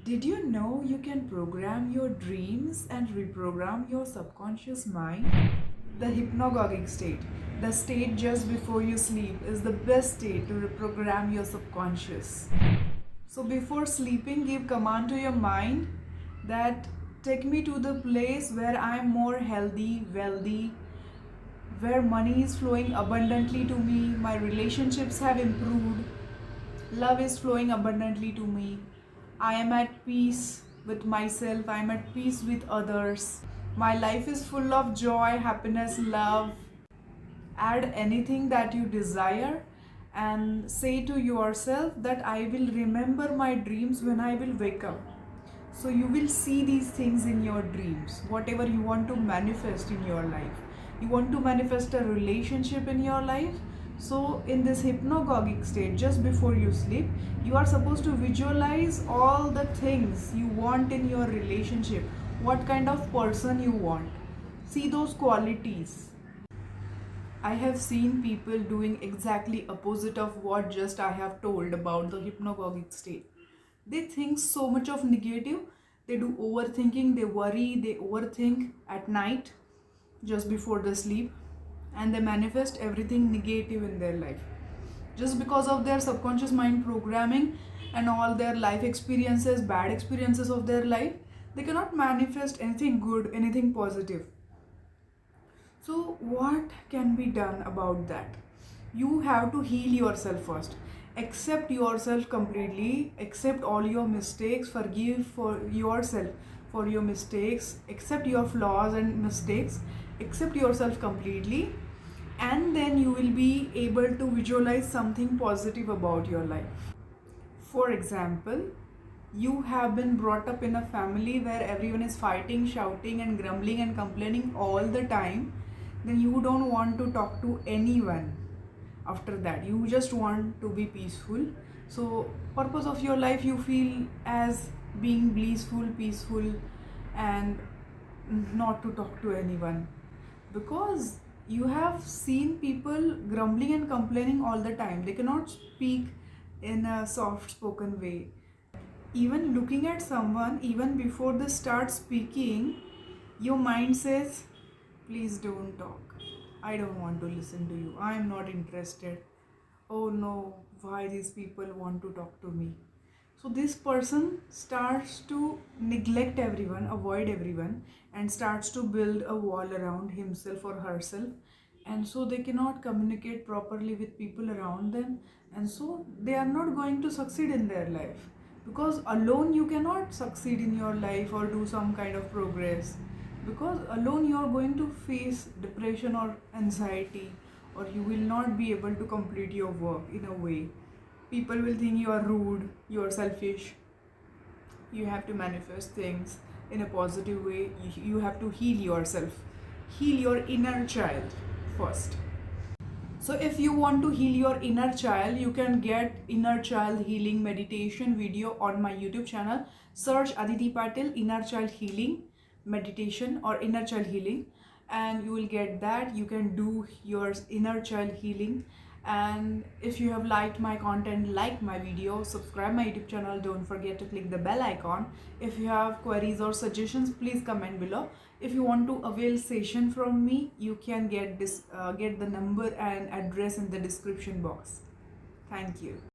Did you know you can program your dreams and reprogram your subconscious mind? The hypnagogic state, the state just before you sleep, is the best state to reprogram your subconscious. So before sleeping, give command to your mind that take me to the place where I am more healthy, wealthy, where money is flowing abundantly to me, my relationships have improved, love is flowing abundantly to me, I am at peace with myself, I am at peace with others, my life is full of joy, happiness, love. Add anything that you desire and say to yourself that I will remember my dreams when I will wake up. So you will see these things in your dreams, whatever you want to manifest in your life. You want to manifest a relationship in your life. So in this hypnagogic state, just before you sleep, you are supposed to visualize all the things you want in your relationship, what kind of person you want. See those qualities. I have seen people doing exactly opposite of what just I have told about the hypnagogic state. They think so much of negative, they do overthinking, they worry, they overthink at night just before the sleep, and they manifest everything negative in their life. Just because of their subconscious mind programming and all their life experiences, bad experiences of their life, they cannot manifest anything good, anything positive. So, what can be done about that? You have to heal yourself first. Accept yourself completely, accept all your mistakes, forgive for yourself for your mistakes, accept your flaws and mistakes, accept yourself completely, and then you will be able to visualize something positive about your life. For example, you have been brought up in a family where everyone is fighting, shouting, and grumbling and complaining all the time, then you don't want to talk to anyone after that. You just want to be peaceful. So, purpose of your life you feel as being blissful, peaceful, and not to talk to anyone, because you have seen people grumbling and complaining all the time. They cannot speak in a soft spoken way. Even looking at someone, even before they start speaking, your mind says, please don't talk. I don't want to listen to you. I am not interested. Oh no, why these people want to talk to me? So this person starts to neglect everyone, avoid everyone, and starts to build a wall around himself or herself. And so they cannot communicate properly with people around them. And so they are not going to succeed in their life. Because alone you cannot succeed in your life or do some kind of progress. Because alone you are going to face depression or anxiety, or you will not be able to complete your work in a way. People will think you are rude, you are selfish. You have to manifest things in a positive way. You have to heal yourself, heal your inner child first. So if you want to heal your inner child, you can get inner child healing meditation video on my YouTube channel. Search Aditi Patil inner child healing meditation or inner child healing, and you will get that. You can do your inner child healing. And if you have liked my content, like my video, subscribe my YouTube channel, don't forget to click the bell icon. If you have queries or suggestions, please comment below. If you want to avail session from me, you can get the number and address in the description box. Thank you.